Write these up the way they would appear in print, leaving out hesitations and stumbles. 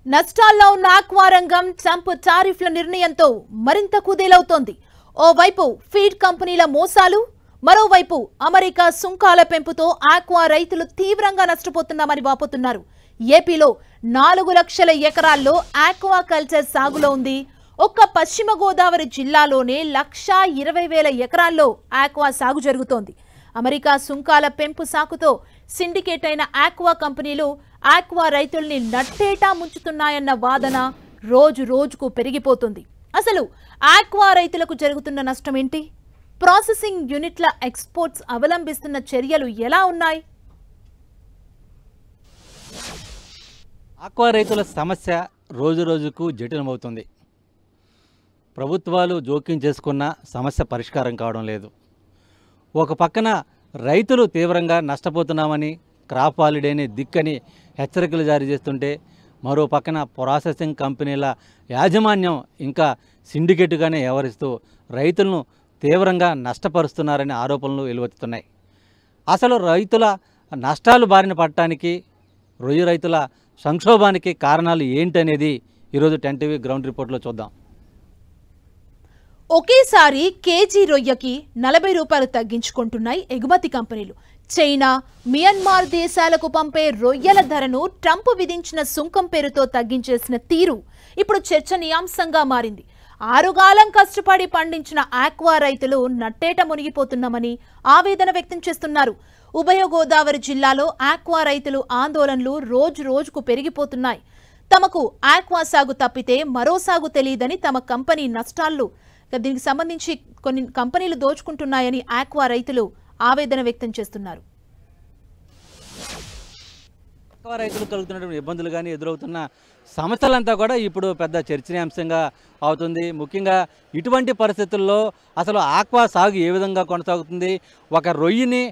నష్టాల్లో ఉన్న ఆక్వా రంగం ట్రంప్ టారిఫ్ల నిర్ణయంతో మరింత కుదేలవుతోంది. ఓవైపు ఫీడ్ కంపెనీల మోసాలు, మరోవైపు అమెరికా సుంకాల పెంపుతో ఆక్వా రైతులు తీవ్రంగా నష్టపోతున్నామని వాపోతున్నారు. ఏపీలో 4 లక్షల ఎకరాల్లో ఆక్వా కల్చర్ సాగులో ఉంది. ఒక్క పశ్చిమ గోదావరి జిల్లాలోనే 1,20,000 ఎకరాల్లో ఆక్వా సాగు జరుగుతోంది. అమెరికా సుంకాల పెంపు సాకుతో సిండికేట్ అయిన ఆక్వా కంపెనీలు ఆక్వా రైతుల్ని నట్టేటా ముంచుతున్నాయన్న వాదన రోజు రోజుకు పెరిగిపోతుంది. అసలు ఆక్వా రైతులకు జరుగుతున్న నష్టం ఏంటి? ప్రాసెసింగ్ యూనిట్ల ఎక్స్పోర్ట్స్ అవలంబిస్తున్న చర్యలు ఎలా ఉన్నాయి? ఆక్వా రైతుల సమస్య రోజు రోజుకు జటిలమవుతుంది. ప్రభుత్వాలు జోక్యం చేసుకున్న సమస్య పరిష్కారం కావడం లేదు. ఒక పక్కన రైతులు తీవ్రంగా నష్టపోతున్నామని క్రాప్ హాలిడేని దిక్కని హెచ్చరికలు జారీ చేస్తుంటే, మరో పక్కన ప్రాసెసింగ్ కంపెనీల యాజమాన్యం ఇంకా సిండికేట్గానే వ్యవహరిస్తూ రైతులను తీవ్రంగా నష్టపరుస్తున్నారనే ఆరోపణలు వెలువెత్తుతున్నాయి. అసలు రైతుల నష్టాలు బారిన పడటానికి, రొయ్య రైతుల సంక్షోభానికి కారణాలు ఏంటనేది ఈరోజు 10 టీవీ గ్రౌండ్ రిపోర్ట్లో చూద్దాం. ఒకేసారి కేజీ రొయ్యకి 40 రూపాయలు తగ్గించుకుంటున్నాయి ఎగుమతి కంపెనీలు. చైనా, మియన్మార్ దేశాలకు పంపే రొయ్యల ధరను ట్రంప్ విధించిన సుంకం పేరుతో తగ్గించేసిన తీరు ఇప్పుడు చర్చనీయాంశంగా మారింది. ఆరుగాలం కష్టపడి పండించిన ఆక్వా రైతులు నట్టేట మునిగిపోతున్నామని ఆవేదన వ్యక్తం చేస్తున్నారు. ఉభయ గోదావరి జిల్లాలో ఆక్వా రైతులు ఆందోళనలు రోజు రోజుకు పెరిగిపోతున్నాయి. తమకు ఆక్వా సాగు తప్పితే మరో సాగు తెలియదని, తమ కంపెనీ నష్టాలు దీనికి సంబంధించి కొన్ని కంపెనీలు దోచుకుంటున్నాయని ఆక్వా రైతులు ఆవేదన వ్యక్తం చేస్తున్నారు. ఆక్వా రైతులు కలుగుతున్నటువంటి ఇబ్బందులు కానీ, ఎదురవుతున్న సమస్యలంతా కూడా ఇప్పుడు పెద్ద చర్చనీయాంశంగా అవుతుంది. ముఖ్యంగా ఇటువంటి పరిస్థితుల్లో అసలు ఆక్వా సాగు ఏ విధంగా కొనసాగుతుంది, ఒక రొయ్యని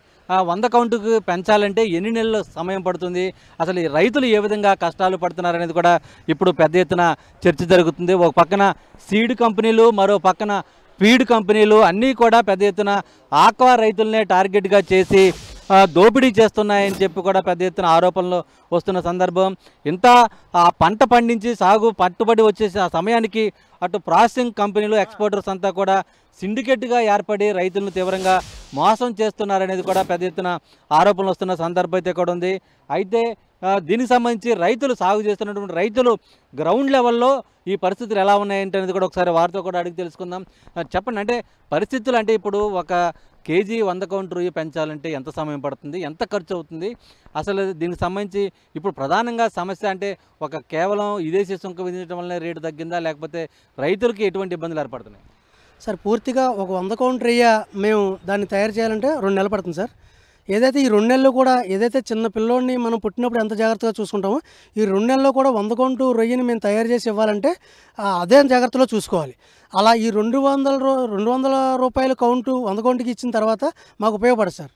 100 కౌంటుకు పెంచాలంటే ఎన్ని నెలలు సమయం పడుతుంది, అసలు ఈ రైతులు ఏ విధంగా కష్టాలు పడుతున్నారనేది కూడా ఇప్పుడు పెద్ద ఎత్తున చర్చ జరుగుతుంది. ఒక పక్కన సీడ్ కంపెనీలు, మరో పక్కన ఫీడ్ కంపెనీలు అన్నీ కూడా పెద్ద ఎత్తున ఆక్వా రైతులనే టార్గెట్గా చేసి దోపిడీ చేస్తున్నాయని చెప్పి కూడా పెద్ద ఎత్తున ఆరోపణలు వస్తున్న సందర్భం. ఇంత పంట పండించి సాగు పట్టుబడి వచ్చేసి ఆ సమయానికి అటు ప్రాసెసింగ్ కంపెనీలు, ఎక్స్పోర్టర్స్ అంతా కూడా సిండికేట్గా ఏర్పడి రైతులను తీవ్రంగా మోసం చేస్తున్నారనేది కూడా పెద్ద ఎత్తున ఆరోపణలు వస్తున్న సందర్భం అయితే కూడా ఉంది. అయితే దీనికి సంబంధించి రైతులు సాగు చేస్తున్నటువంటి రైతులు గ్రౌండ్ లెవెల్లో ఈ పరిస్థితులు ఎలా ఉన్నాయంటే కూడా ఒకసారి వారితో కూడా అడిగి తెలుసుకుందాం. చెప్పండి, అంటే పరిస్థితులు అంటే ఇప్పుడు ఒక కేజీ 100 కౌంటు రొయ్య పెంచాలంటే ఎంత సమయం పడుతుంది, ఎంత ఖర్చు అవుతుంది, అసలు దీనికి సంబంధించి ఇప్పుడు ప్రధానంగా సమస్య అంటే ఒక కేవలం విదేశీ సుంకం విధించడం వల్లనే రేటు తగ్గిందా, లేకపోతే రైతులకి ఎటువంటి ఇబ్బందులు ఏర్పడుతున్నాయి? సార్, పూర్తిగా ఒక 100 కౌంటు రొయ్య మేము దాన్ని తయారు చేయాలంటే 2 నెలలు పడుతుంది సార్. ఏదైతే ఈ 2 నెలలు కూడా ఏదైతే చిన్న పిల్లోడిని మనం పుట్టినప్పుడు ఎంత జాగ్రత్తగా చూసుకుంటామో, ఈ 2 నెలల్లో కూడా 100 కౌంటు రొయ్యని మేము తయారు చేసి ఇవ్వాలంటే అదే జాగ్రత్తలో చూసుకోవాలి. అలా ఈ 200 రూపాయల కౌంటు 100 కౌంటుకి ఇచ్చిన తర్వాత మాకు ఉపయోగపడదు సార్.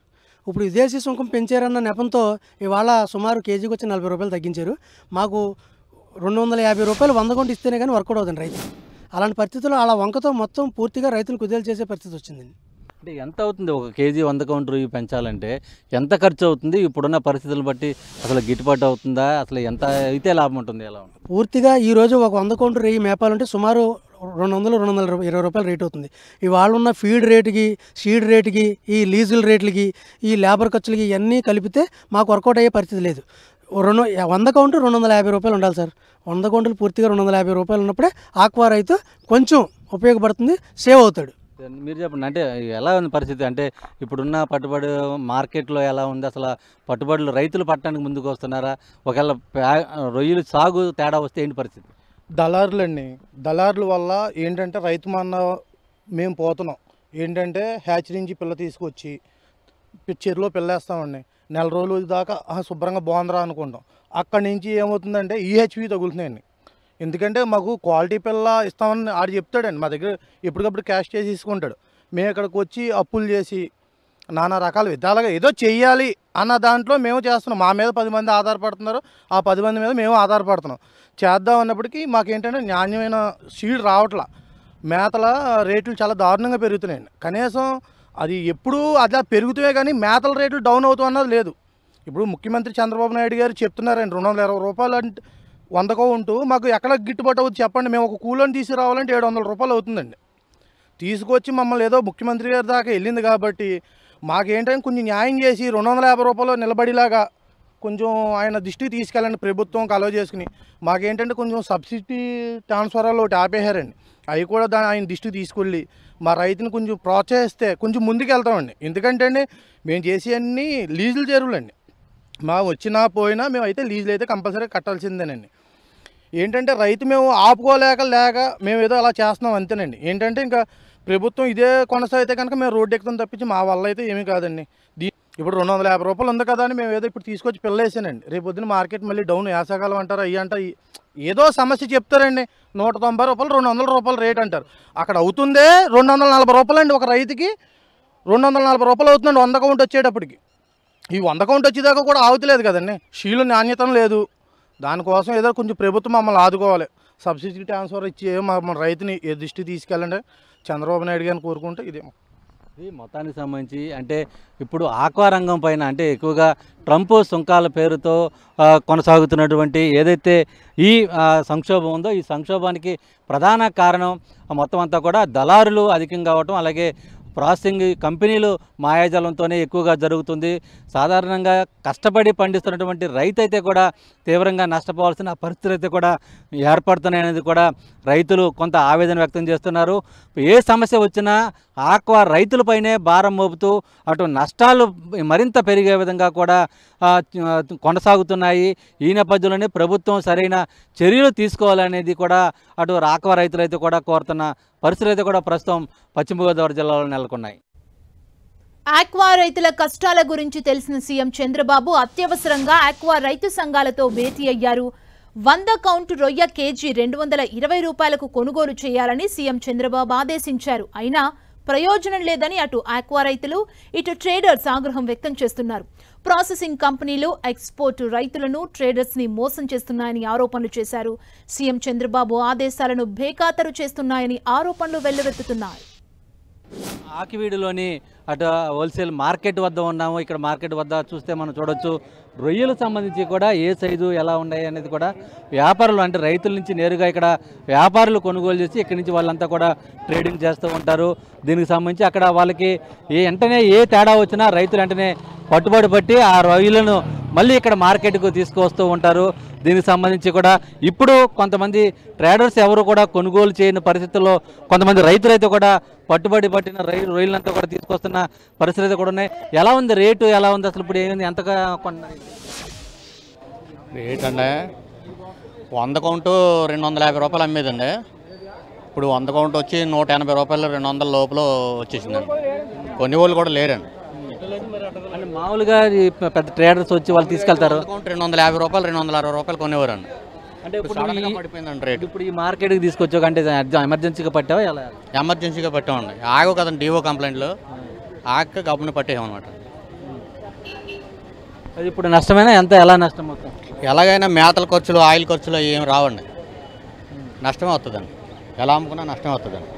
ఇప్పుడు విదేశీ సుంకం పెంచారన్న నెపంతో ఇవాళ సుమారు కేజీకి వచ్చి 40 రూపాయలు తగ్గించారు. మాకు 250 రూపాయలు 100 కౌంటు ఇస్తేనే కానీ వర్కౌట్ అవుతుంది రైతు. అలాంటి పరిస్థితుల్లో అలా వంకతో మొత్తం పూర్తిగా రైతులు కుదేలు చేసే పరిస్థితి వచ్చిందండి. అంటే ఎంత అవుతుంది ఒక కేజీ 100 కౌంటు రొయ్య పెంచాలంటే ఎంత ఖర్చు అవుతుంది, ఇప్పుడున్న పరిస్థితులను బట్టి అసలు గిట్టుబాటు అవుతుందా, అసలు ఎంత అయితే లాభం ఉంటుంది, ఎలా ఉంటుంది? పూర్తిగా ఈరోజు ఒక 100 కౌంటు రొయ్య మేపాలంటే సుమారు 200-220 రూపాయలు రేట్ అవుతుంది. ఇవాళ ఉన్న ఫీడ్ రేటుకి, సీడ్ రేటుకి, ఈ లీజుల రేట్లకి, ఈ లేబర్ ఖర్చులకి ఇవన్నీ కలిపితే మాకు వర్కౌట్ అయ్యే పరిస్థితి లేదు. 100 కౌంటు 250 రూపాయలు ఉండాలి సార్. 100 కౌంటులు పూర్తిగా 250 రూపాయలు ఉన్నప్పుడే ఆక్వా రైతు కొంచెం ఉపయోగపడుతుంది, సేవ్ అవుతాడు. మీరు చెప్పండి, అంటే ఎలా ఉంది పరిస్థితి, అంటే ఇప్పుడున్న పట్టుబడి మార్కెట్లో ఎలా ఉంది, అసలు పట్టుబడులు రైతులు పట్టడానికి ముందుకు వస్తున్నారా, ఒకవేళ రొయ్యలు సాగు తేడా వస్తే ఏంటి పరిస్థితి? దళారులండి, దళారుల వల్ల ఏంటంటే రైతు మేము పోతున్నాం. ఏంటంటే హ్యాచ్ నుంచి పిల్ల తీసుకొచ్చి చెరువులో పిల్లేస్తామండి. 1 నెల రోజుల దాకా శుభ్రంగా బాగుందిరా అనుకుంటాం. అక్కడి నుంచి ఏమవుతుందంటే ఈహెచ్వి తగులుతున్నాయండి. ఎందుకంటే మాకు క్వాలిటీ పిల్ల ఇస్తామని ఆడు చెప్తాడండి, మా దగ్గర ఎప్పటికప్పుడు క్యాష్ చేసి తీసుకుంటాడు. మేము ఇక్కడికి వచ్చి అప్పులు చేసి నానా రకాల విధాలుగా ఏదో చెయ్యాలి అన్న దాంట్లో మేము చేస్తున్నాం. మా మీద 10 మంది ఆధారపడుతున్నారు, ఆ 10 మంది మీద మేము ఆధారపడుతున్నాం. చేద్దాం అన్నప్పటికీ మాకేంటంటే నాణ్యమైన సీడ్ రావట్లా. మేతల రేట్లు చాలా దారుణంగా పెరుగుతున్నాయండి. కనీసం అది ఎప్పుడూ అలా పెరుగుతామే కానీ మేతల రేట్లు డౌన్ అవుతాం అన్నది లేదు. ఇప్పుడు ముఖ్యమంత్రి చంద్రబాబు నాయుడు గారు చెప్తున్నారండి 220 రూపాయలు అంటే 100 ఉంటూ మాకు ఎక్కడ గిట్టుబాటు అవుతుంది చెప్పండి. మేము ఒక కూలోని తీసుకురావాలంటే 700 రూపాయలు అవుతుందండి. తీసుకొచ్చి మమ్మల్ని ఏదో ముఖ్యమంత్రి గారి దాకా వెళ్ళింది కాబట్టి మాకేంటంటే కొంచెం న్యాయం చేసి 250 రూపాయలు నిలబడిలాగా కొంచెం ఆయన దృష్టికి తీసుకెళ్ళండి ప్రభుత్వం కలవ చేసుకుని. మాకేంటంటే కొంచెం సబ్సిడీ ట్రాన్స్ఫరాలు ఒకటి ఆపేశారండి. అవి కూడా ఆయన దృష్టికి తీసుకెళ్ళి మా రైతుని కొంచెం ప్రోత్సహిస్తే కొంచెం ముందుకు వెళ్తామండి. ఎందుకంటే అండి మేము చేసేవన్నీ లీజులు చెరువులండి. మా వచ్చినా పోయినా మేము అయితే లీజులు అయితే కంపల్సరీ కట్టాల్సిందేనండి. ఏంటంటే రైతు మేము ఆపుకోలేక మేము ఏదో అలా చేస్తున్నాం అంతేనండి. ఏంటంటే ఇంకా ప్రభుత్వం ఇదే కొనసాగితే కనుక మేము రోడ్డు ఎక్కుతాం తప్పించి మా వల్ల అయితే ఏమీ కాదండి. ఇప్పుడు 250 రూపాయలు ఉంది కదా అని మేము ఏదో ఇప్పుడు తీసుకొచ్చి పిల్లేసానండి. రేపు పొద్దున మార్కెట్ మళ్ళీ డౌన్ వేసవకాలం అంటారు, అయ్యి అంటారు, ఏదో సమస్య చెప్తారండి. 190 రూపాయలు 200 రూపాయలు రేట్ అంటారు. అక్కడ అవుతుందే 240 రూపాయలు అండి. ఒక రైతుకి 240 రూపాయలు అవుతుందండి 100 కౌంట్ వచ్చేటప్పటికి. ఈ 100 కౌంట్ వచ్చేదాకా కూడా ఆగుతలేదు కదండి. షీలు నాణ్యత లేదు. దానికోసం ఏదో కొంచెం ప్రభుత్వం మమ్మల్ని ఆదుకోవాలి. సబ్సిడీ ట్రాన్స్ఫర్ ఇచ్చి మన రైతుని ఏ దృష్టి తీసుకెళ్ళండి చంద్రబాబు నాయుడు గారిని కోరుకుంటే ఇదే. ఇది మొత్తానికి సంబంధించి అంటే ఇప్పుడు ఆక్వా రంగం పైన అంటే ఎక్కువగా ట్రంప్ సుంకాల పేరుతో కొనసాగుతున్నటువంటి ఏదైతే ఈ సంక్షోభం ఉందో ఈ సంక్షోభానికి ప్రధాన కారణం మొత్తం అంతా కూడా దళారులు అధికంగా అవటం, అలాగే ప్రాసెసింగ్ కంపెనీలు మాయాజాలంతోనే ఎక్కువగా జరుగుతుంది. సాధారణంగా కష్టపడి పండిస్తున్నటువంటి రైతు అయితే కూడా తీవ్రంగా నష్టపోవాల్సిన పరిస్థితులు అయితే కూడా ఏర్పడుతున్నాయి అనేది కూడా రైతులు కొంత ఆవేదన వ్యక్తం చేస్తున్నారు. ఏ సమస్య వచ్చినా ఆక్వా రైతులపైనే భారం మోపుతూ అటు నష్టాలు మరింత పెరిగే విధంగా కూడా కొనసాగుతున్నాయి. ఈ నేపథ్యంలోనే ప్రభుత్వం సరైన చర్యలు తీసుకోవాలనేది కూడా అటు ఆక్వా రైతులు అయితే కూడా కోరుతున్న పరిస్థితులు అయితే కూడా ప్రస్తుతం పశ్చిమ గోదావరి జిల్లాలో నెలకొన్నాయి. ఆక్వా రైతుల కష్టాల గురించి తెలిసిన సీఎం చంద్రబాబు అత్యవసరంగా ఆక్వా రైతు సంఘాలతో భేటీ అయ్యారు. 100 కౌంట్ రొయ్య కేజీ 220 రూపాయలకు కొనుగోలు చేయాలని సీఎం చంద్రబాబు ఆదేశించారు. అయినా ప్రయోజనం లేదని అటు ఆక్వా రైతులు ఇటు ట్రేడర్స్ ఆగ్రహం వ్యక్తం చేస్తున్నారు. ప్రాసెసింగ్ కంపెనీలు ఎక్స్పోర్ట్ రైతులను ట్రేడర్స్ ని మోసం చేస్తున్నాయని ఆరోపణలు చేశారు. సీఎం చంద్రబాబు ఆదేశాలను బేఖాతరు చేస్తున్నాయని ఆరోపణలు వెల్లువెత్తుతున్నాయి. ఆకివీడులోని అటు హోల్సేల్ మార్కెట్ వద్ద ఉన్నాము. ఇక్కడ మార్కెట్ వద్ద చూస్తే మనం చూడొచ్చు రొయ్యలకు సంబంధించి కూడా ఏ సైజు ఎలా ఉన్నాయి అనేది కూడా వ్యాపారులు అంటే రైతుల నుంచి నేరుగా ఇక్కడ వ్యాపారులు కొనుగోలు చేసి ఇక్కడి నుంచి వాళ్ళంతా కూడా ట్రేడింగ్ చేస్తూ ఉంటారు. దీనికి సంబంధించి అక్కడ వాళ్ళకి వెంటనే ఏ తేడా వచ్చినా రైతులు వెంటనే పట్టుబడి పట్టి ఆ రొయ్యలను మళ్ళీ ఇక్కడ మార్కెట్కు తీసుకువస్తూ ఉంటారు. దీనికి సంబంధించి కూడా ఇప్పుడు కొంతమంది ట్రేడర్స్ ఎవరు కూడా కొనుగోలు చేయని పరిస్థితుల్లో కొంతమంది రైతులైతే కూడా పట్టుబడి పట్టిన రొయ్యలంతా కూడా తీసుకొస్తున్న పరిస్థితులు అయితే కూడా ఉన్నాయి. ఎలా ఉంది రేటు, ఎలా ఉంది అసలు ఇప్పుడు ఏమైంది, ఎంతగా కొన్నారు రేట్ అండి? 100 కౌంటు 250 రూపాయలు అమ్మేదండి. ఇప్పుడు 100 కౌంట్ వచ్చి 180 రూపాయలు 200 లోపల వచ్చేసిందండి. కొనేవాళ్ళు కూడా లేరండి. అంటే మామూలుగా పెద్ద ట్రేడర్స్ వచ్చి వాళ్ళు తీసుకెళ్తారు. 250 రూపాయలు 260 రూపాయలు కొనేవారండి. అంటే ఇప్పుడు పడిపోయిందండి రేటు. ఇప్పుడు ఈ మార్కెట్కి తీసుకొచ్చాక అంటే ఎమర్జెన్సీగా పట్టావా ఎలా? ఎమర్జెన్సీగా పట్టామండి. ఆగవు కదండి డిఓ కంప్లైంట్లు, ఆగక గవర్నమెంట్ పట్టేయమన్నమాట. అది ఇప్పుడు నష్టమైనా ఎంత ఎలా నష్టం అవుతుంది? ఎలాగైనా మేతల ఖర్చులు ఆయిల్ ఖర్చులు ఏమి రావండి, నష్టమే వస్తుందండి. ఎలా అమ్ముకున్నా నష్టమే వస్తుందండి.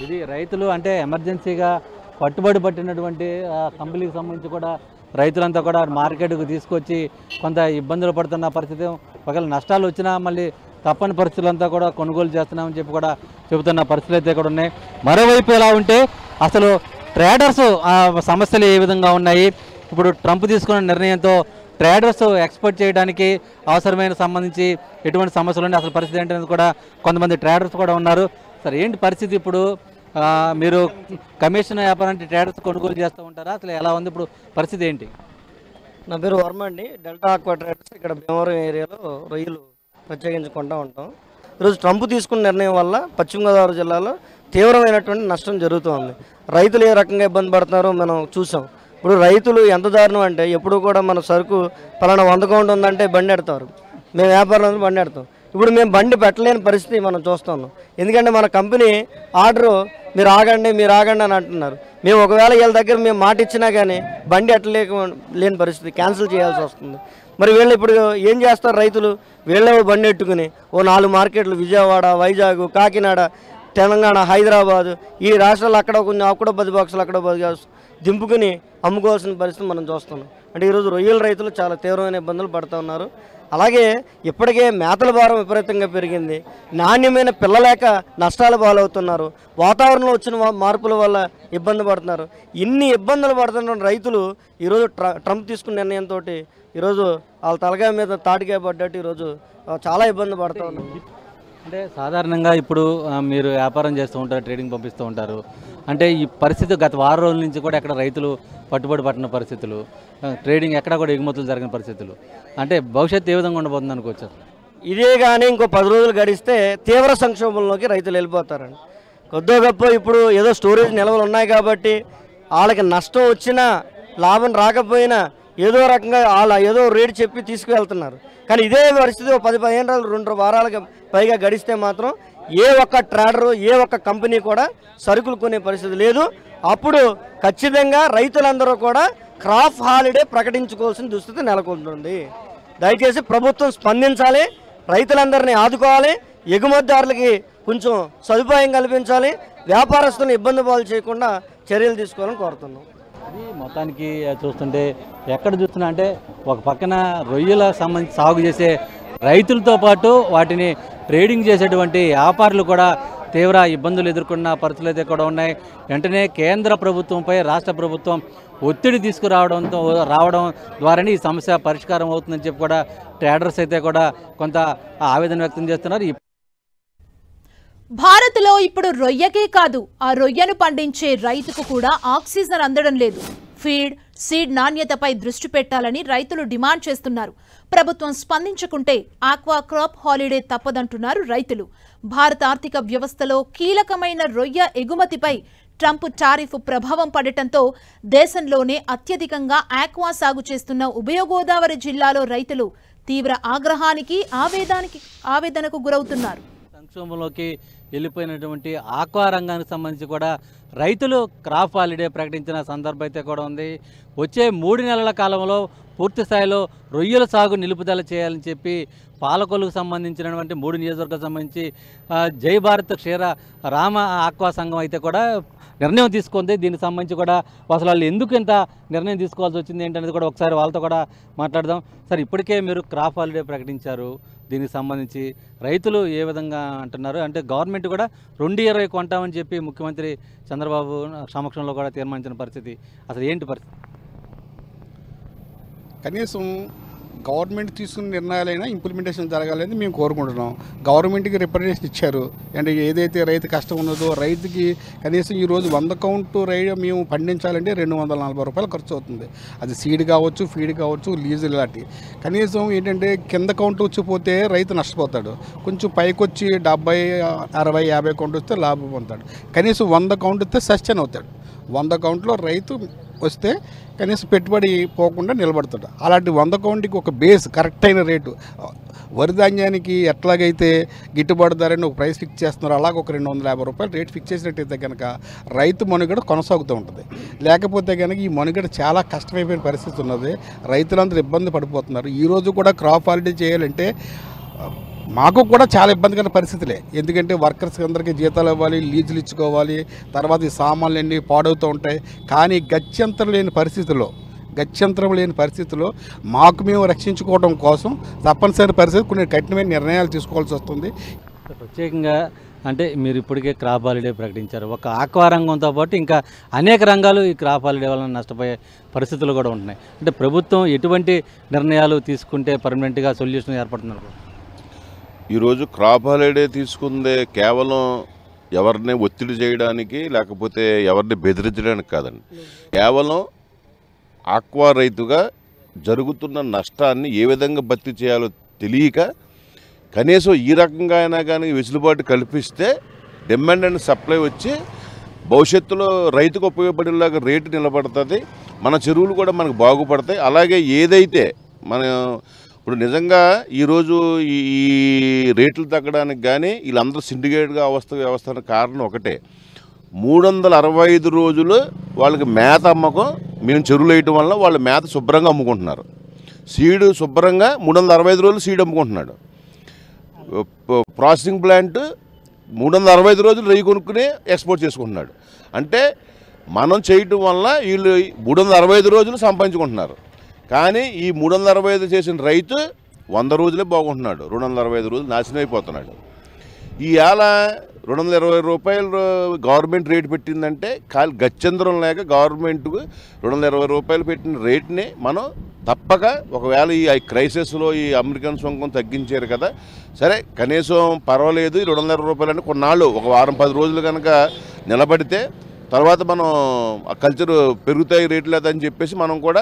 ఇది రైతులు అంటే ఎమర్జెన్సీగా పట్టుబడి పట్టినటువంటి కంపెనీకి సంబంధించి కూడా రైతులంతా కూడా మార్కెట్కు తీసుకొచ్చి కొంత ఇబ్బందులు పడుతున్న పరిస్థితి. ఒకవేళ నష్టాలు వచ్చినా మళ్ళీ తప్పని పరిస్థితులంతా కూడా కొనుగోలు చేస్తున్నామని చెప్పి కూడా చెబుతున్న పరిస్థితులు అయితే కూడా ఉన్నాయి. మరోవైపు ఎలా ఉంటే అసలు ట్రేడర్స్ సమస్యలు ఏ విధంగా ఉన్నాయి, ఇప్పుడు ట్రంప్ తీసుకున్న నిర్ణయంతో ట్రేడర్స్ ఎక్స్పోర్ట్ చేయడానికి అవసరమైన సంబంధించి ఎటువంటి సమస్యలు ఉన్నాయి, అసలు పరిస్థితి ఏంటనేది కూడా కొంతమంది ట్రేడర్స్ కూడా ఉన్నారు. సరే ఏంటి పరిస్థితి ఇప్పుడు? మీరు కమిషన్ వ్యాపారానికి ట్రేడర్స్ కొనుగోలు చేస్తూ ఉంటారా, అసలు ఎలా ఉంది ఇప్పుడు పరిస్థితి ఏంటి? నా పేరు వర్మ అండి. డెల్టా ఆక్వా ట్రేడర్స్ ఇక్కడ భీమవరం ఏరియాలో రొయ్యలు ప్రత్యేకించి కొంటూ ఉంటాం. ఈరోజు ట్రంప్ తీసుకున్న నిర్ణయం వల్ల పశ్చిమ గోదావరి జిల్లాలో తీవ్రమైనటువంటి నష్టం జరుగుతుంది. రైతులు ఏ రకంగా ఇబ్బంది పడుతున్నారో మనం చూసాం. ఇప్పుడు రైతులు ఎంత దారుణం అంటే ఎప్పుడు కూడా మన సరుకు పలానా 100 కౌంట్ ఉందంటే బండి ఎడతారు, మేము వ్యాపారంలో బండి ఎడతాం. ఇప్పుడు మేము బండి పెట్టలేని పరిస్థితి మనం చూస్తున్నాం. ఎందుకంటే మన కంపెనీ ఆర్డరు మీరు ఆగండి అని అంటున్నారు. మేము ఒకవేళ వీళ్ళ దగ్గర మేము మాట ఇచ్చినా కానీ బండి లేని పరిస్థితి, క్యాన్సిల్ చేయాల్సి వస్తుంది. మరి వీళ్ళు ఇప్పుడు ఏం చేస్తారు రైతులు? వీళ్ళే బండి ఎట్టుకుని ఓ 4 మార్కెట్లు విజయవాడ, వైజాగ్, కాకినాడ, తెలంగాణ, హైదరాబాదు ఈ రాష్ట్రాలు అక్కడ కొంచెం అక్కడ 10 బాక్సులు అక్కడ 10 దింపుకుని అమ్ముకోవాల్సిన పరిస్థితి మనం చూస్తున్నాం. అంటే ఈరోజు రొయ్యల రైతులు చాలా తీవ్రమైన ఇబ్బందులు పడుతూ ఉన్నారు. అలాగే ఇప్పటికే మేతల భారం విపరీతంగా పెరిగింది, నాణ్యమైన పిల్లలేక నష్టాలు పాలవుతున్నారు, వాతావరణంలో వచ్చిన మార్పుల వల్ల ఇబ్బంది పడుతున్నారు. ఇన్ని ఇబ్బందులు పడుతున్న రైతులు ఈరోజు ట్రంప్ తీసుకున్న నిర్ణయంతో ఈరోజు వాళ్ళ తలకాయ మీద తాటికాయ పడ్డట్టు ఈరోజు చాలా ఇబ్బంది పడుతూ ఉన్నారు. అంటే సాధారణంగా ఇప్పుడు మీరు వ్యాపారం చేస్తూ ఉంటారు, ట్రేడింగ్ పంపిస్తూ ఉంటారు. అంటే ఈ పరిస్థితి గత వారం రోజుల నుంచి కూడా ఎక్కడ రైతులు పట్టుబడి పట్టిన పరిస్థితులు, ట్రేడింగ్ ఎక్కడ కూడా ఎగుమతులు జరిగిన పరిస్థితులు, అంటే భవిష్యత్తు ఏ విధంగా ఉండబోతుంది అనుకోవచ్చు? ఇదే కానీ ఇంకో 10 రోజులు గడిస్తే తీవ్ర సంక్షోభంలోకి రైతులు వెళ్ళిపోతారండి. కొద్దో గొప్ప ఇప్పుడు ఏదో స్టోరేజ్ నిల్వలు ఉన్నాయి కాబట్టి వాళ్ళకి నష్టం వచ్చినా లాభం రాకపోయినా ఏదో రకంగా వాళ్ళ ఏదో రేటు చెప్పి తీసుకువెళ్తున్నారు. కానీ ఇదే పరిస్థితి 10-15 రోజులు 2 వారాలకు పైగా గడిస్తే మాత్రం ఏ ఒక్క ట్రేడరు ఏ ఒక్క కంపెనీ కూడా సరుకులు కొనే పరిస్థితి లేదు. అప్పుడు ఖచ్చితంగా రైతులందరూ కూడా క్రాప్ హాలిడే ప్రకటించుకోవాల్సిన దుస్థితి నెలకొంటుంది. దయచేసి ప్రభుత్వం స్పందించాలి, రైతులందరినీ ఆదుకోవాలి, ఎగుమతిదారులకి కొంచెం సదుపాయం కల్పించాలి, వ్యాపారస్తులను ఇబ్బంది పాలు చేయకుండా చర్యలు తీసుకోవాలని కోరుతున్నాం. అది మొత్తానికి చూస్తుంటే ఎక్కడ చూస్తున్నా అంటే ఒక పక్కన రొయ్యల సంబంధించి సాగు చేసే రైతులతో పాటు వాటిని ట్రేడింగ్ చేసేటువంటి వ్యాపారులు కూడా తీవ్ర ఇబ్బందులు ఎదుర్కొన్న పరిస్థితులు అయితే కూడా ఉన్నాయి. వెంటనే కేంద్ర ప్రభుత్వంపై రాష్ట్ర ప్రభుత్వం ఒత్తిడి రావడం ద్వారానే ఈ సమస్య పరిష్కారం అవుతుందని చెప్పి కూడా ట్రేడర్స్ అయితే కూడా కొంత ఆవేదన వ్యక్తం చేస్తున్నారు. భారత్లో ఇప్పుడు రొయ్యకే కాదు, ఆ రొయ్యను పండించే రైతుకు కూడా ఆక్సిజన్ అందడం లేదు. ఫీడ్, సీడ్ నాణ్యతపై దృష్టి పెట్టాలని రైతులు డిమాండ్ చేస్తున్నారు. ప్రభుత్వం స్పందించుకుంటే ఆక్వా క్రాప్ హాలిడే తప్పదంటున్నారు రైతులు. భారత ఆర్థిక వ్యవస్థలో కీలకమైన రొయ్య ఎగుమతిపై ట్రంప్ టారిఫ్ ప్రభావం పడటంతో దేశంలోనే అత్యధికంగా ఆక్వా సాగు చేస్తున్న ఉభయ గోదావరి జిల్లాలో రైతులు తీవ్ర ఆగ్రహానికి ఆవేదనకు గురవుతున్నారు. సంక్షోభంలోకి వెళ్ళిపోయినటువంటి ఆక్వా రంగానికి సంబంధించి కూడా రైతులు క్రాప్ హాలిడే ప్రకటించిన సందర్భం అయితే కూడా ఉంది. వచ్చే 3 నెలల కాలంలో పూర్తి స్థాయిలో రొయ్యల సాగు నిలుపుదల చేయాలని చెప్పి పాలకొల్లుకు సంబంధించినటువంటి 3 నియోజకవర్గాలకు సంబంధించి జై భారత్ క్షీర రామ ఆక్వా సంఘం అయితే కూడా నిర్ణయం తీసుకుంది. దీనికి సంబంధించి కూడా అసలు వాళ్ళు ఎందుకు ఇంత నిర్ణయం తీసుకోవాల్సి వచ్చింది ఏంటనేది కూడా ఒకసారి వాళ్ళతో కూడా మాట్లాడదాం. సార్, ఇప్పటికే మీరు క్రాప్ హాలిడే ప్రకటించారు, దీనికి సంబంధించి రైతులు ఏ విధంగా అంటున్నారు? అంటే గవర్నమెంట్ కూడా 220 కొంటామని చెప్పి ముఖ్యమంత్రి చంద్రబాబు సమక్షంలో కూడా తీర్మానించిన పరిస్థితి, అసలు ఏంటి పరిస్థితి? కనీసం గవర్నమెంట్ తీసుకున్న నిర్ణయాలైనా ఇంప్లిమెంటేషన్ జరగాలని మేము కోరుకుంటున్నాం. గవర్నమెంట్కి రిప్రజెంటేషన్ ఇచ్చారు, అంటే ఏదైతే రైతు కష్టం ఉన్నదో రైతుకి కనీసం ఈరోజు 100 కౌంటు మేము పండించాలంటే 240 రూపాయలు ఖర్చు అవుతుంది. అది సీడ్ కావచ్చు, ఫీడ్ కావచ్చు, లీజు ఇలాంటివి. కనీసం ఏంటంటే కింద కౌంట్ వచ్చిపోతే రైతు నష్టపోతాడు, కొంచెం పైకి వచ్చి 70, 60, 50 కౌంట్ వస్తే లాభం పొందుతాడు. కనీసం 100 కౌంట్ వస్తే సస్టైన్ అవుతాడు. 100 కౌంట్లో రైతు వస్తే కనీసం పెట్టుబడి పోకుండా నిలబడతాడు. అలాంటి 100 కౌంట్కి ఒక బేస్ కరెక్ట్ అయిన రేటు, వరి ధాన్యానికి ఎట్లాగైతే గిట్టుబాటు ధరని ఒక ప్రైస్ ఫిక్స్ చేస్తున్నారో అలాగే ఒక 250 రూపాయలు రేట్ ఫిక్స్ చేసినట్టయితే కనుక రైతు మనుగడ కొనసాగుతూ ఉంటుంది. లేకపోతే కనుక ఈ మనుగడ చాలా కష్టమైపోయిన పరిస్థితి ఉన్నది. రైతులందరూ ఇబ్బంది పడిపోతున్నారు. ఈరోజు కూడా క్రాప్ హాలిడే చేయాలంటే మాకు కూడా చాలా ఇబ్బందికర పరిస్థితులే. ఎందుకంటే వర్కర్స్కి అందరికీ జీతాలు ఇవ్వాలి, లీజులు ఇచ్చుకోవాలి, తర్వాత ఈ సామాన్లు అన్నీ పాడవుతూ ఉంటాయి. కానీ గత్యంతరం లేని పరిస్థితుల్లో మాకు మేము రక్షించుకోవడం కోసం తప్పనిసరి పరిస్థితి కొన్ని కఠినమైన నిర్ణయాలు తీసుకోవాల్సి వస్తుంది. ప్రత్యేకంగా అంటే మీరు ఇప్పటికే క్రాప్ హాలిడే ప్రకటించారు. ఒక ఆక్వా రంగంతో పాటు ఇంకా అనేక రంగాలు ఈ క్రాప్ హాలిడే వలన నష్టపోయే పరిస్థితులు కూడా ఉంటున్నాయి. అంటే ప్రభుత్వం ఎటువంటి నిర్ణయాలు తీసుకుంటే పర్మనెంట్గా సొల్యూషన్ ఏర్పడుతున్నారు? ఈరోజు క్రాప్ హాలిడే తీసుకుందే కేవలం ఎవరిని ఒత్తిడి చేయడానికి లేకపోతే ఎవరిని బెదిరించడానికి కాదండి. కేవలం ఆక్వా రైతుగా జరుగుతున్న నష్టాన్ని ఏ విధంగా భర్తీ చేయాలో తెలియక కనీసం ఈ రకంగా అయినా కానీ వెసులుబాటు కల్పిస్తే డిమాండ్ అండ్ సప్లై వచ్చి భవిష్యత్తులో రైతుకు ఉపయోగపడేలాగా రేటు నిలబడుతుంది, మన చెరువులు కూడా మనకు బాగుపడతాయి. అలాగే ఏదైతే మన ఇప్పుడు నిజంగా ఈరోజు ఈ రేట్లు తగ్గడానికి కానీ వీళ్ళందరూ సిండికేట్గా వ్యవస్థకు కారణం ఒకటే, 365 రోజులు వాళ్ళకి మేత అమ్మకం మేము చెరువులు వేయటం వల్ల వాళ్ళు మేత శుభ్రంగా అమ్ముకుంటున్నారు. సీడు శుభ్రంగా 365 రోజులు సీడ్ అమ్ముకుంటున్నాడు. ప్రాసెసింగ్ ప్లాంట్ 365 రోజులు రొయ్యి కొనుక్కుని ఎక్స్పోర్ట్ చేసుకుంటున్నాడు. అంటే మనం చేయటం వల్ల వీళ్ళు 365 రోజులు సంపాదించుకుంటున్నారు. కానీ ఈ 365 చేసిన రైతు 100 రోజులే బాగుంటున్నాడు, 265 రోజులు నాశనం అయిపోతున్నాడు. ఈ ఏళ 220 రూపాయలు గవర్నమెంట్ రేటు పెట్టిందంటే ఖాళీ గత్యంతరం లేక గవర్నమెంట్కు 220 రూపాయలు పెట్టిన రేట్ని మనం తప్పక, ఒకవేళ ఈ క్రైసిస్లో ఈ అమెరికన్ సుంకం తగ్గించారు కదా, సరే కనీసం పర్వాలేదు 220 రూపాయలు అంటే కొన్నాళ్ళు, ఒక వారం 10 రోజులు కనుక నిలబడితే తర్వాత మనం ఆ కల్చర్ పెరుగుతాయి రేట్లు లేదని చెప్పేసి మనం కూడా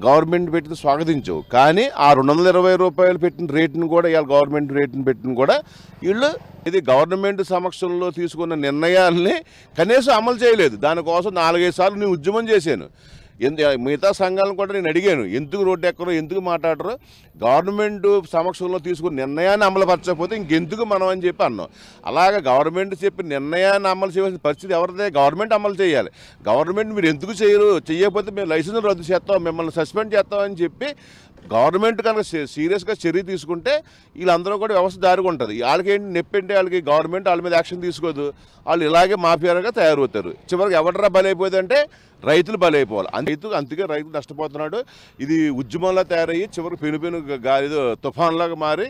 గవర్నమెంట్ పెట్టిన స్వాగతించవు. కానీ ఆ 220 రూపాయలు పెట్టిన రేటును కూడా, ఇవాళ గవర్నమెంట్ రేటును పెట్టిన కూడా వీళ్ళు ఇది గవర్నమెంట్ సమక్షంలో తీసుకున్న నిర్ణయాల్ని కనీసం అమలు చేయలేదు. దానికోసం 4-5 సార్లు నేను ఉద్యమం చేశాను. మిగతా సంఘాలను కూడా నేను అడిగాను, ఎందుకు రోడ్డు ఎక్కరో, ఎందుకు మాట్లాడరు, గవర్నమెంట్ సమక్షంలో తీసుకున్న నిర్ణయాన్ని అమలుపరచకపోతే ఇంకెందుకు మనం అని చెప్పి అన్నాం. అలాగే గవర్నమెంట్ చెప్పి నిర్ణయాన్ని అమలు చేయవలసిన పరిస్థితి ఎవరిదే, గవర్నమెంట్ అమలు చేయాలి. గవర్నమెంట్ మీరు ఎందుకు చేయకపోతే మేము లైసెన్స్ రద్దు చేస్తాం, మిమ్మల్ని సస్పెండ్ చేస్తామని చెప్పి గవర్నమెంట్ కనుక సీరియస్గా చర్య తీసుకుంటే వీళ్ళందరూ కూడా వ్యవస్థ దారికి ఉంటుంది. వాళ్ళకి ఏంటి నెప్పంటే వాళ్ళకి గవర్నమెంట్ వాళ్ళ మీద యాక్షన్ తీసుకోదు, వాళ్ళు ఇలాగే మాఫియాగా తయారవుతారు. చివరికి ఎవడరా బలైపోయిందంటే రైతులు బలైపోవాలి. అందుకే రైతు నష్టపోతున్నాడు. ఇది ఉద్యమంలా తయారయ్యి చివరికి పెను గాలిదో తుఫాన్లాగా మారి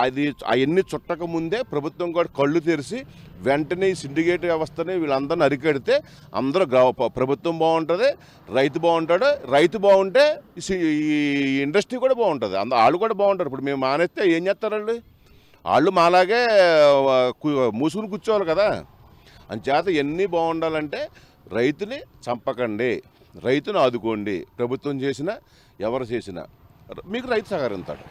అది అవన్నీ చుట్టక ముందే ప్రభుత్వం కూడా కళ్ళు తెరిచి వెంటనే ఈ సిండికేట్ వ్యవస్థని వీళ్ళందరినీ అరికెడితే అందరూ ప్రభుత్వం బాగుంటుంది, రైతు బాగుంటాడు. రైతు బాగుంటే ఈ ఇండస్ట్రీ కూడా బాగుంటుంది, వాళ్ళు కూడా బాగుంటారు. ఇప్పుడు మేము మానేస్తే ఏం చేస్తారండి, వాళ్ళు మాలాగే మూసుకుని కూర్చోవాలి కదా. అంచేత ఇవన్నీ బాగుండాలంటే రైతుని చంపకండి, రైతును ఆదుకోండి. ప్రభుత్వం చేసినా ఎవరు చేసినా మీకు రైతు సహకరిస్తాడు,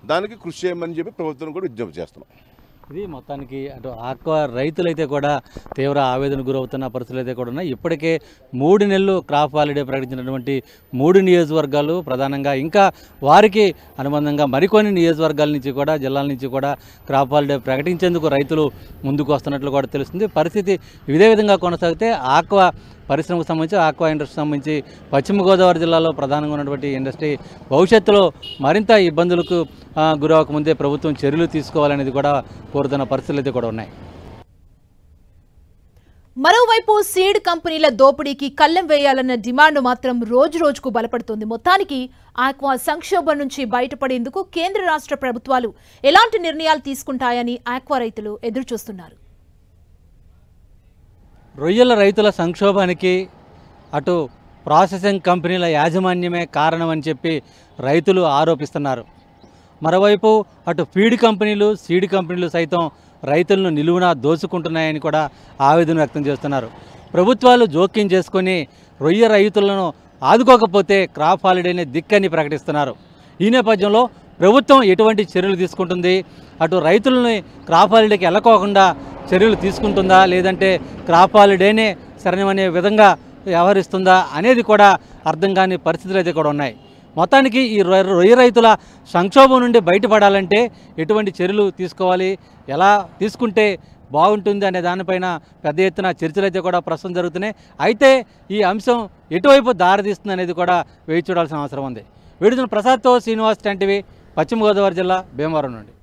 దానికి కృషి చేయమని చెప్పి ప్రభుత్వం కూడా విజ్ఞప్తి చేస్తున్నాం. ఇది మొత్తానికి అటు ఆక్వా రైతులైతే కూడా తీవ్ర ఆవేదన గురవుతున్న పరిస్థితులు అయితే కూడా ఉన్నాయి. ఇప్పటికే 3 నెలలు క్రాప్ హాలిడే ప్రకటించినటువంటి 3 నియోజకవర్గాలు ప్రధానంగా, ఇంకా వారికి అనుబంధంగా మరికొన్ని నియోజకవర్గాల నుంచి కూడా, జిల్లాల నుంచి కూడా క్రాప్ హాలిడే ప్రకటించేందుకు రైతులు ముందుకు వస్తున్నట్లు కూడా తెలుస్తుంది. పరిస్థితి ఇదే విధంగా కొనసాగితే ఆక్వా పరిశ్రమకు సంబంధించి, ఆక్వా ఇండస్ట్రీకి సంబంధించి పశ్చిమ గోదావరి జిల్లాలో ప్రధానంగా ఉన్నటువంటి ఇండస్ట్రీ భవిష్యత్తులో మరింత ఇబ్బందులకు గురవకముందే ప్రభుత్వం చర్యలు తీసుకోవాలనేది కూడా కోరుతున్న పరిస్థితులు అయితే కూడా ఉన్నాయి. మరోవైపు సీడ్ కంపెనీల దోపిడీకి కళ్ళెం వేయాలన్న డిమాండ్ మాత్రం రోజుకు బలపడుతుంది. మొత్తానికి ఆక్వా సంక్షోభం నుంచి బయటపడేందుకు కేంద్ర రాష్ట్ర ప్రభుత్వాలు ఎలాంటి నిర్ణయాలు తీసుకుంటాయని ఆక్వా రైతులు ఎదురుచూస్తున్నారు. రొయ్యల రైతుల సంక్షోభానికి అటు ప్రాసెసింగ్ కంపెనీల యాజమాన్యమే కారణమని చెప్పి రైతులు ఆరోపిస్తున్నారు. మరోవైపు అటు ఫీడ్ కంపెనీలు, సీడ్ కంపెనీలు సైతం రైతులను నిలువునా దోచుకుంటున్నాయని కూడా ఆవేదన వ్యక్తం చేస్తున్నారు. ప్రభుత్వాలు జోక్యం చేసుకొని రొయ్య రైతులను ఆదుకోకపోతే క్రాప్ హాలిడేని దిక్కని ప్రకటిస్తున్నారు. ఈ నేపథ్యంలో ప్రభుత్వం ఎటువంటి చర్యలు తీసుకుంటుంది, అటు రైతులని క్రాప్ హాలిడేకి వెళ్ళకోకుండా చర్యలు తీసుకుంటుందా, లేదంటే క్రాప్ హాలిడేనే శరణమనే విధంగా వ్యవహరిస్తుందా అనేది కూడా అర్థం కాని పరిస్థితులు అయితే కూడా ఉన్నాయి. మొత్తానికి ఈ రొయ్య రైతుల సంక్షోభం నుండి బయటపడాలంటే ఎటువంటి చర్యలు తీసుకోవాలి, ఎలా తీసుకుంటే బాగుంటుంది అనే దానిపైన పెద్ద ఎత్తున చర్చలు అయితే కూడా ప్రస్తుతం జరుగుతున్నాయి. అయితే ఈ అంశం ఎటువైపు దారితీస్తుంది అనేది కూడా వేచి చూడాల్సిన అవసరం ఉంది. వీడిన ప్రసాద్తో శ్రీనివాస్, 10 టీవీ, పశ్చిమ గోదావరి జిల్లా భీమవరం నుండి.